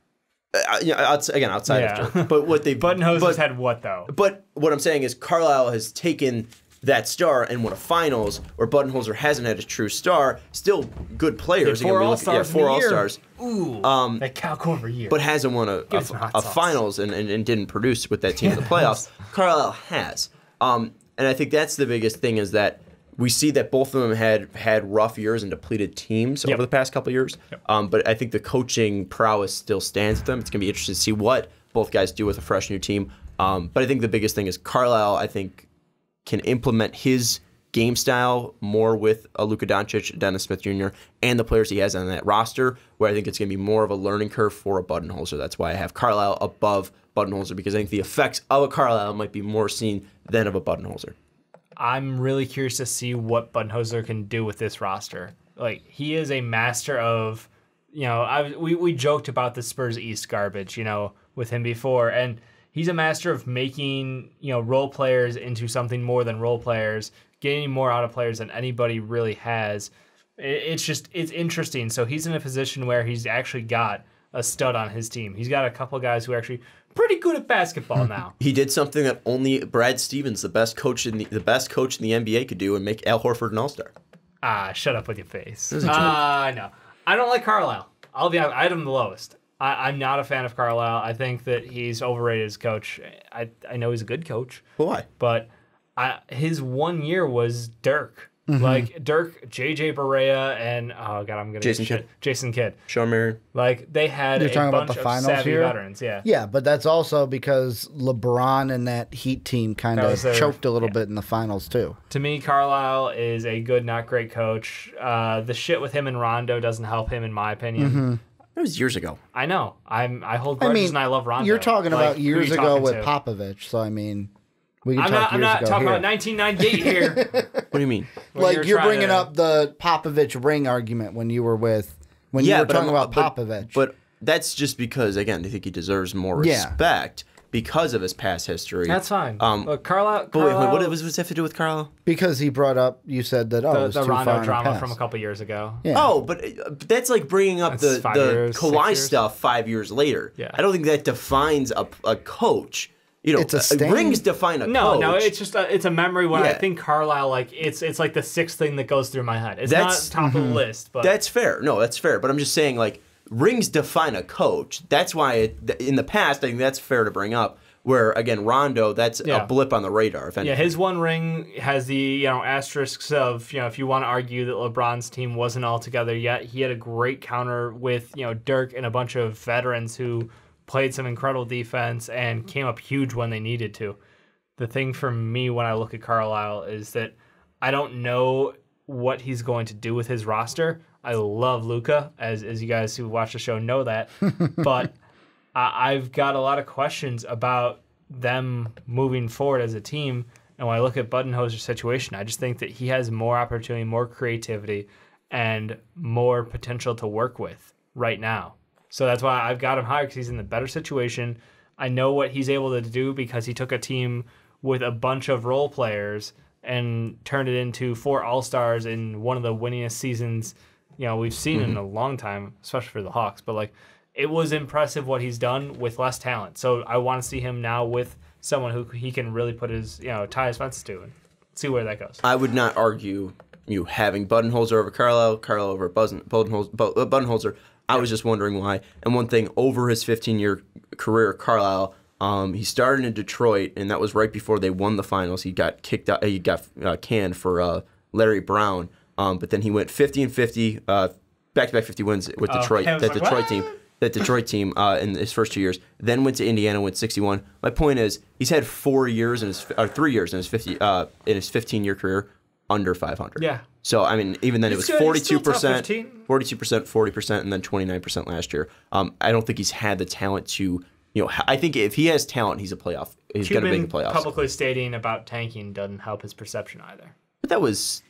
Speaker 1: Outside of Dirk. But what they
Speaker 3: Budenholzer's had what though?
Speaker 1: But what I'm saying is Carlisle has taken that star and won a finals, where Budenholzer hasn't had a true star. Still good players.
Speaker 3: Four All-Stars.
Speaker 1: Four All-Stars.
Speaker 3: Ooh, that Cal Corver year.
Speaker 1: But hasn't won a finals and didn't produce with that team in the playoffs. Carlisle has. And I think that's the biggest thing, is that we see that both of them had rough years and depleted teams over the past couple of years. But I think the coaching prowess still stands with them. It's going to be interesting to see what both guys do with a fresh new team. But I think the biggest thing is Carlisle, I think, can implement his game style more with a Luka Doncic, Dennis Smith Jr., and the players he has on that roster, where I think it's going to be more of a learning curve for a Budenholzer. That's why I have Carlisle above Budenholzer, because I think the effects of a Carlisle might be more seen than of a Budenholzer.
Speaker 3: I'm really curious to see what Budenholzer can do with this roster. Like, he is a master of, we joked about the Spurs East garbage, with him before, and he's a master of making, role players into something more than role players, getting more out of players than anybody really has. It's interesting. So he's in a position where he's actually got a stud on his team. He's got a couple guys who are actually pretty good at basketball now.
Speaker 1: He did something that only Brad Stevens, the best coach in the NBA, could do, and make Al Horford an All-Star.
Speaker 3: Shut up with your face. No, I don't like Carlisle. I'll be honest, I had him the lowest. I'm not a fan of Carlisle. I think that he's overrated as coach. I know he's a good coach.
Speaker 1: Why?
Speaker 3: But his 1 year was Dirk. Mm-hmm. Like, Dirk, J.J. Barea, and, oh, God, I'm going to Jason Kidd.
Speaker 1: Sean Marion.
Speaker 3: Like, they had a bunch of savvy veterans, yeah.
Speaker 2: Yeah, but that's also because LeBron and that Heat team kind of choked a little bit in the finals, too.
Speaker 3: To me, Carlisle is a good, not great coach. The shit with him and Rondo doesn't help him, in my opinion.
Speaker 2: Mm-hmm.
Speaker 1: That was years ago.
Speaker 3: I know. I hold grudges and I love Rondo.
Speaker 2: You're talking about years ago with Popovich, so I mean, we can talk years ago. I'm not
Speaker 3: talking about 1998 here.
Speaker 1: What do you mean?
Speaker 2: Like, you're bringing up the Popovich ring argument when you were talking about Popovich.
Speaker 1: But that's just because, again, I think he deserves more respect because of his past history.
Speaker 3: That's fine. Look, Carlisle.
Speaker 1: But wait, what does this have to do with Carlisle?
Speaker 2: Because he brought up, you said that,
Speaker 3: the Rondo drama from a couple years ago.
Speaker 1: Yeah. Oh, but that's like bringing up the Kawhi stuff 5 years later.
Speaker 3: Yeah.
Speaker 1: I don't think that defines a coach. It's rings define a coach.
Speaker 3: No, it's just it's a memory when I think Carlisle, like, it's like the sixth thing that goes through my head. It's not top of the list, but
Speaker 1: that's fair. No, that's fair. But I'm just saying, like, rings define a coach. That's why in the past, I think that's fair to bring up. Where, again, Rondo, that's a blip on the radar. If anything.
Speaker 3: Yeah, his one ring has the asterisks of, if you want to argue that LeBron's team wasn't all together yet, he had a great counter with, Dirk and a bunch of veterans who played some incredible defense and came up huge when they needed to. The thing for me when I look at Carlisle is that I don't know what he's going to do with his roster. I love Luka, as you guys who watch the show know that, but I've got a lot of questions about them moving forward as a team. And when I look at Budenholzer's situation, I just think that he has more opportunity, more creativity, and more potential to work with right now. So that's why I've got him higher, because he's in the better situation. I know what he's able to do because he took a team with a bunch of role players and turned it into 4 All-Stars in one of the winningest seasons we've seen in a long time, especially for the Hawks. But, like, it was impressive what he's done with less talent. So I want to see him now with someone who he can really put his, tie his fences to and see where that goes.
Speaker 1: I would not argue you having Budenholzer over Carlisle over Budenholzer. I was just wondering why. And one thing, over his 15-year career at Carlisle, he started in Detroit, and that was right before they won the finals. He got kicked out. He got canned for Larry Brown. But then he went 50-50, back-to-back 50 wins with Detroit. That Detroit team in his first 2 years. Then went to Indiana, went 61. My point is, he's had 3 years in his 15-year career under 500.
Speaker 3: Yeah.
Speaker 1: So I mean, even then it was 42%,
Speaker 3: 42%,
Speaker 1: 40%, and then 29% last year. I don't think he's had the talent to. I think if he has talent, he's a playoff. He's going to make the playoffs.
Speaker 3: Publicly stating about tanking doesn't help his perception either.
Speaker 1: But that was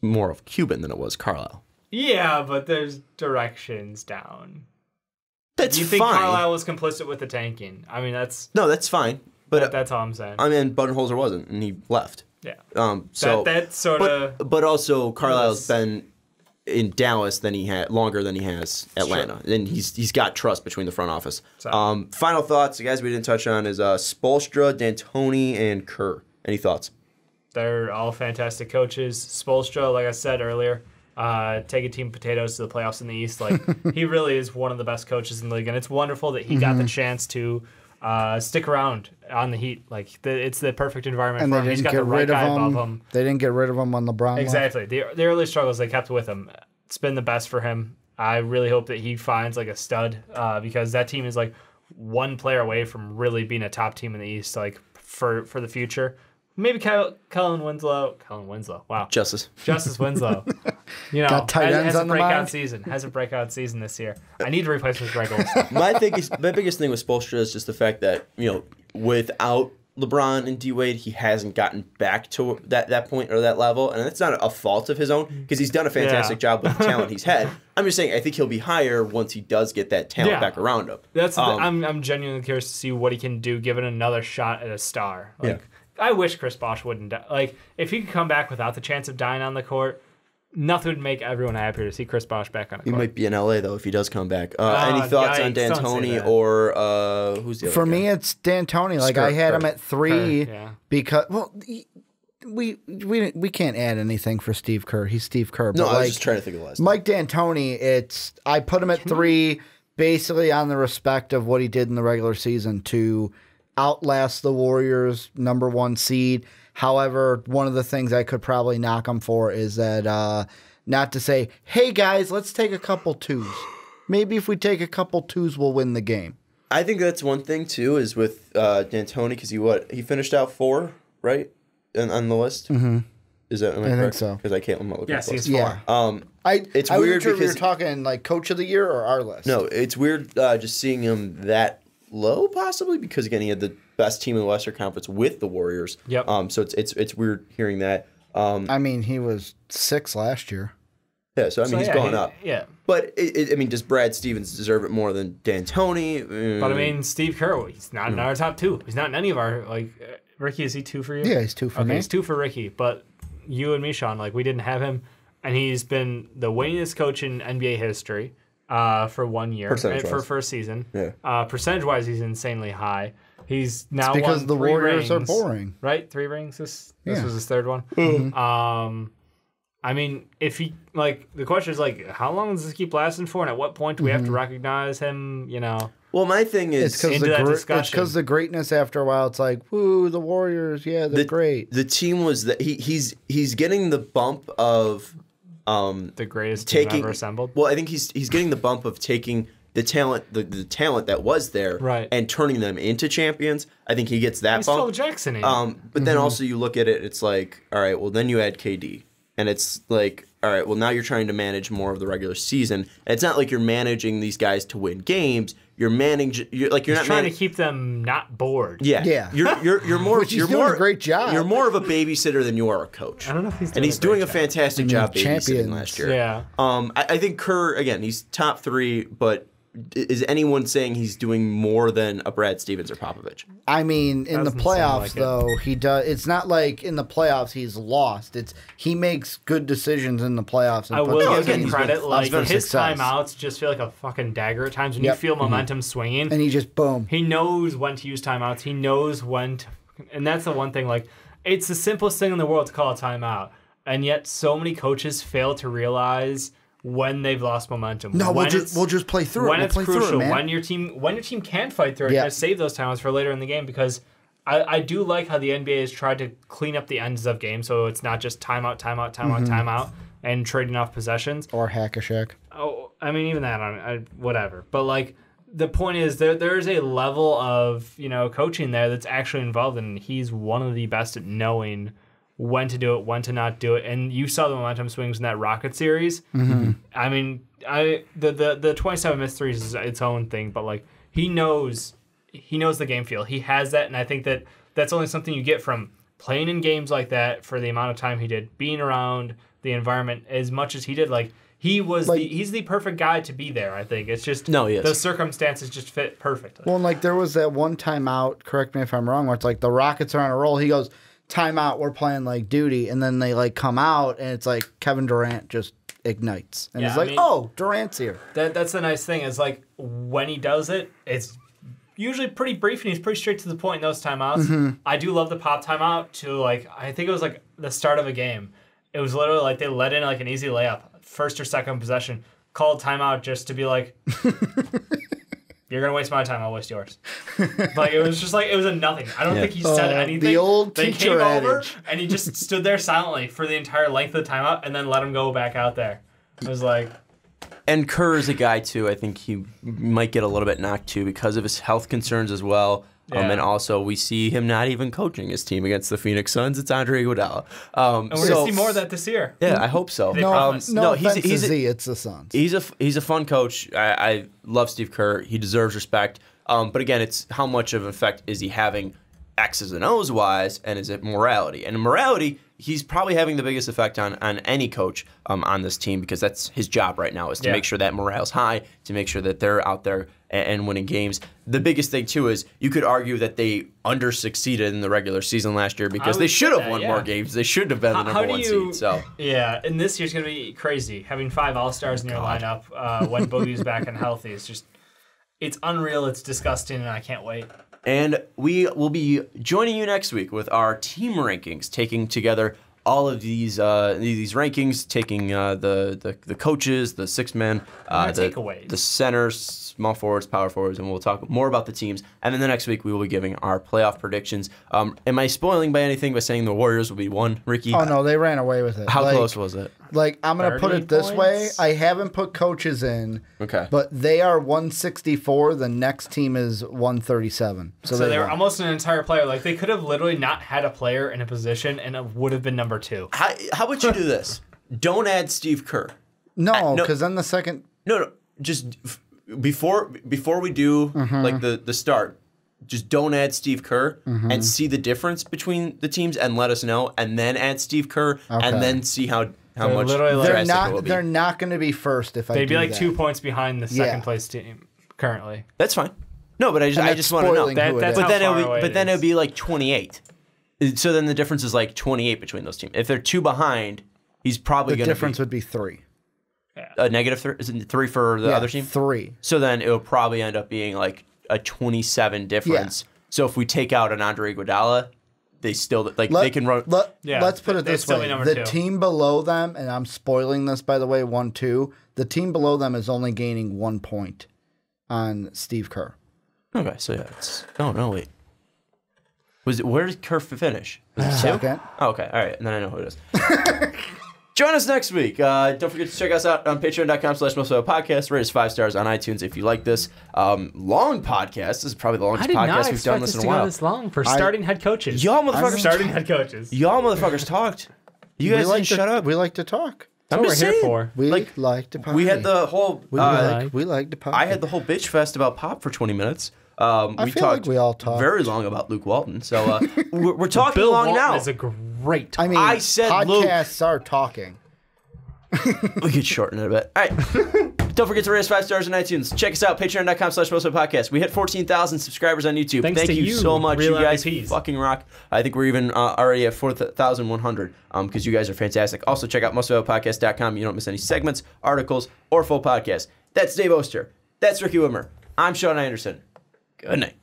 Speaker 1: more of Cuban than it was Carlisle.
Speaker 3: Yeah, but there's directions down.
Speaker 1: That's fine.
Speaker 3: You think Carlisle was complicit with the tanking? I mean, that's
Speaker 1: fine. But
Speaker 3: that's all I'm saying.
Speaker 1: I mean, Budenholzer wasn't, and he left.
Speaker 3: Yeah.
Speaker 1: So
Speaker 3: that sort of.
Speaker 1: But also, Carlisle's been in Dallas longer than he has Atlanta, and he's got trust between the front office. So. Final thoughts, guys. We didn't touch on is Spoelstra, D'Antoni, and Kerr. Any thoughts?
Speaker 3: They're all fantastic coaches. Spoelstra, like I said earlier, taking Team Potatoes to the playoffs in the East. Like he really is one of the best coaches in the league, and it's wonderful that he got the chance to stick around on the Heat. Like it's the perfect environment for him. He's got the right guy above him.
Speaker 2: They didn't get rid of him when LeBron
Speaker 3: exactly.
Speaker 2: left.
Speaker 3: The early struggles they kept with him. It's been the best for him. I really hope that he finds like a stud because that team is like one player away from really being a top team in the East. Like for the future. Maybe Kellen Winslow. Wow.
Speaker 1: Justice
Speaker 3: Winslow.
Speaker 2: Got tight ends
Speaker 3: has
Speaker 2: on
Speaker 3: a
Speaker 2: the
Speaker 3: breakout
Speaker 2: mind.
Speaker 3: season. Has a breakout season this year. I need to replace with Greg Olson.
Speaker 1: My biggest thing with Spoelstra is just the fact that without LeBron and D-Wade, he hasn't gotten back to that point or that level, and that's not a fault of his own because he's done a fantastic job with the talent he's had. I'm just saying I think he'll be higher once he does get that talent back around him.
Speaker 3: That's I'm genuinely curious to see what he can do given another shot at a star. I wish Chris Bosh wouldn't die. Like, if he could come back without the chance of dying on the court, nothing would make everyone happier to see Chris Bosh back on the court.
Speaker 1: He might be in LA, though, if he does come back. Any thoughts on D'Antoni or who's the other
Speaker 2: For
Speaker 1: guy?
Speaker 2: me, it's D'Antoni. Like, I had him at 3 because, well, we can't add anything for Steve Kerr. He's Steve Kerr. But
Speaker 1: no, I was just trying to think of the last
Speaker 2: Mike D'Antoni, I put him at 3 basically on the respect of what he did in the regular season to outlast the Warriors' #1 seed. However, one of the things I could probably knock him for is that not to say, hey guys, let's take a couple twos. Maybe if we take a couple twos, we'll win the game.
Speaker 1: I think that's one thing too is with D'Antoni because he finished out 4, right, on the list. Mm-hmm. Is that am I
Speaker 2: think so?
Speaker 1: Because I can't look.
Speaker 3: Yes, he's 4.
Speaker 2: Yeah.
Speaker 1: It's
Speaker 2: I
Speaker 1: weird
Speaker 2: wasn't sure
Speaker 1: because
Speaker 2: we were talking like coach of the year or our list.
Speaker 1: No, it's weird just seeing him that low, possibly because again he had the best team in the Western Conference with the Warriors.
Speaker 3: Yep.
Speaker 1: So it's weird hearing that.
Speaker 2: I mean, he was 6 last year.
Speaker 1: Yeah. So I mean, he's going up.
Speaker 3: Yeah.
Speaker 1: But I mean, does Brad Stevens deserve it more than D'Antoni?
Speaker 3: But I mean, Steve Kerr, he's not in our top 2. He's not in any of our Ricky. Is he 2 for you?
Speaker 2: Yeah, he's 2 for me.
Speaker 3: He's 2 for Ricky. But you and me, Sean, we didn't have him, and he's been the winningest coach in NBA history. For 1 year for first season.
Speaker 1: Yeah.
Speaker 3: Percentage-wise, he's insanely high. He's now
Speaker 2: it's because
Speaker 3: won
Speaker 2: the
Speaker 3: 3
Speaker 2: Warriors
Speaker 3: rings,
Speaker 2: are boring,
Speaker 3: right? 3 rings. This was his 3rd one.
Speaker 2: Mm-hmm.
Speaker 3: I mean, if he the question is how long does this keep lasting for, and at what point do we have to recognize him?
Speaker 1: Well, my thing is
Speaker 2: it's because the greatness after a while. It's like, woo, the Warriors, they're great.
Speaker 1: The team was that he's getting the bump of.
Speaker 3: The greatest team ever assembled.
Speaker 1: Well, I think he's getting the bump of taking the talent that was there,
Speaker 3: right,
Speaker 1: and turning them into champions. I think he gets that bump.
Speaker 3: Phil Jackson.
Speaker 1: But then also you look at it, it's like, all right, well then you add KD, and it's like, all right, well now you're trying to manage more of the regular season. And it's not like you're managing these guys to win games. You're managing. You're not
Speaker 3: trying to keep them not bored.
Speaker 1: Yeah. You're more.
Speaker 2: He's doing a great job.
Speaker 1: You're more of a babysitter than you are a coach.
Speaker 3: I don't know if he's doing
Speaker 1: and he's doing a fantastic job babysitting
Speaker 2: champions.
Speaker 1: last year.
Speaker 3: Yeah.
Speaker 1: I think Kerr again. He's top 3, but is anyone saying he's doing more than a Brad Stevens or Popovich?
Speaker 2: I mean, in the
Speaker 3: Doesn't
Speaker 2: playoffs,
Speaker 3: sound like
Speaker 2: though, he does. It's not like in the playoffs he's lost. He makes good decisions in the playoffs. And
Speaker 3: I will
Speaker 2: puts
Speaker 3: give
Speaker 2: teams
Speaker 3: him credit.
Speaker 2: with
Speaker 3: Like his
Speaker 2: success.
Speaker 3: timeouts just feel like a fucking dagger at times when
Speaker 2: Yep.
Speaker 3: you feel momentum swinging.
Speaker 2: And he just boom.
Speaker 3: He knows when to use timeouts. He knows when to, and that's the one thing. Like, it's the simplest thing in the world to call a timeout, and yet so many coaches fail to realize when they've lost momentum.
Speaker 2: No,
Speaker 3: when
Speaker 2: we'll just play through it.
Speaker 3: When
Speaker 2: We'll
Speaker 3: it's
Speaker 2: play
Speaker 3: crucial,
Speaker 2: through it, man.
Speaker 3: when your team can fight through it,
Speaker 2: Yeah.
Speaker 3: and save those timeouts for later in the game, because I do like how the NBA has tried to clean up the ends of games, so it's not just timeout, and trading off possessions.
Speaker 2: Or hack-a-shack.
Speaker 3: Oh, I mean, even that, whatever. But like, the point is, there's a level of coaching there that's actually involved, and he's one of the best at knowing when to do it, when to not do it. And you saw the momentum swings in that Rocket series.
Speaker 2: Mm-hmm.
Speaker 3: I mean, the 27 missed threes is its own thing, but like he knows the game feel. He has that, and I think that's only something you get from playing in games like that for the amount of time he did, being around the environment as much as he did. Like, he's the perfect guy to be there, I think. It's just the circumstances just fit perfectly.
Speaker 2: Well, and like there was that one timeout, correct me if I'm wrong, where it's like the Rockets are on a roll. He goes, timeout, we're playing like duty. And then they like come out and it's like Kevin Durant just ignites. And it's like, oh, Durant's here.
Speaker 3: That's the nice thing is like when he does it, it's usually pretty brief and he's pretty straight to the point in those timeouts.
Speaker 2: Mm-hmm.
Speaker 3: I do love the pop timeout to like, I think it was like the start of a game. It was literally like they let in like an easy layup, first or second possession, called timeout just to be like, you're going to waste my time, I'll waste yours. Like, it was just like, it was a nothing. I don't think he said anything.
Speaker 2: The old
Speaker 3: they
Speaker 2: teacher
Speaker 3: came over,
Speaker 2: adage.
Speaker 3: and he just stood there silently for the entire length of the timeout and then let him go back out there. It was like...
Speaker 1: And Kerr is a guy, too, I think he might get a little bit knocked, too, because of his health concerns as well.
Speaker 3: Yeah.
Speaker 1: And also, we see him not even coaching his team against the Phoenix Suns. It's Andre Iguodala.
Speaker 3: And we're going to see more of that this year.
Speaker 1: Yeah, I hope so.
Speaker 2: No,
Speaker 1: he's
Speaker 2: offense to Z, it's the Suns.
Speaker 1: He's a fun coach. I love Steve Kerr. He deserves respect. But again, it's how much of an effect is he having X's and O's wise, and is it morality? And in morality, he's probably having the biggest effect on any coach on this team, because that's his job right now, is to make sure that morale's high, to make sure that they're out there and winning games. The biggest thing, too, is you could argue that they under-succeeded in the regular season last year because they should have won more games. They should have been the number one seed. So
Speaker 3: yeah, and this year's going to be crazy. Having 5 All-Stars in your lineup when Boogie's back and healthy is just, it's unreal, it's disgusting, and I can't wait.
Speaker 1: And we will be joining you next week with our team rankings, taking together all of these rankings, taking the coaches, the 6-men, the centers, small forwards, power forwards, and we'll talk more about the teams. And then the next week we will be giving our playoff predictions. Am I spoiling by anything by saying the Warriors will be 1, Ricky?
Speaker 2: Oh, no, they ran away with it.
Speaker 1: How close was it?
Speaker 2: Like, I'm going to put it this way.
Speaker 3: points?
Speaker 2: I haven't put coaches in.
Speaker 1: Okay.
Speaker 2: But they are 164. The next team is 137.
Speaker 3: So they were almost an entire player. Like, they could have literally not had a player in a position, and it would have been number 2.
Speaker 1: How about you do this? Don't add Steve Kerr.
Speaker 2: No, because then the second...
Speaker 1: No, just before we do like the start, just don't add Steve Kerr and see the difference between the teams and let us know, and then add Steve Kerr and then see how much drastic it will be.
Speaker 2: They're not going to be first if I do
Speaker 3: They'd be like
Speaker 2: that.
Speaker 3: 2 points behind the second place team currently.
Speaker 1: That's fine. No, but I just want to know.
Speaker 3: That's
Speaker 1: But
Speaker 3: how
Speaker 1: then it'll be like 28. So then the difference is like 28 between those teams. If they're 2 behind, he's probably
Speaker 2: The
Speaker 1: going to
Speaker 2: difference would be 3.
Speaker 1: a negative 3. Is it 3 for the other team?
Speaker 2: 3.
Speaker 1: So then it will probably end up being like a 27 difference. Yeah. So if we take out an Andre Iguodala, they still they can run.
Speaker 2: Let's put it this way: the
Speaker 3: 2.
Speaker 2: team below them, and I'm spoiling this by the way, 1-2. The team below them is only gaining 1 point on Steve Kerr.
Speaker 1: Okay, so yeah, it's wait. Where did Kerr finish? Was it 2?
Speaker 2: Second.
Speaker 1: Oh, okay, all right, and then I know who it is. Join us next week. Don't forget to check us out on patreon.com/mostpodcast. Rate us 5 stars on iTunes if you like this. Long podcast. This is probably the longest podcast we've done this in a while.
Speaker 3: This long for starting head coaches.
Speaker 1: Y'all motherfuckers talked. You guys didn't shut up.
Speaker 2: We like to talk.
Speaker 3: That's what we're here for.
Speaker 2: We like to party.
Speaker 1: We had the whole.
Speaker 2: We like to party.
Speaker 1: I had the whole bitch fest about Pop for 20 minutes.
Speaker 2: I feel like we all talked
Speaker 1: very long about Luke Walton. So we're talking
Speaker 3: Bill
Speaker 1: long
Speaker 3: Walton
Speaker 1: now.
Speaker 3: is a great.
Speaker 2: I mean,
Speaker 1: I said
Speaker 2: podcasts are talking.
Speaker 1: We could shorten it a bit. All right. Don't forget to rate us 5 stars on iTunes. Check us out, patreon.com/mostlypodcast. We hit 14,000 subscribers on YouTube.
Speaker 3: Thanks
Speaker 1: Thank
Speaker 3: to
Speaker 1: you so much. You guys
Speaker 3: IPs.
Speaker 1: fucking rock. I think we're even already at 4,100 because you guys are fantastic. Also, check out mostlypodcast.com. You don't miss any segments, articles, or full podcasts. That's Dave Oster. That's Ricky Widmer. I'm Sean Anderson. Good night.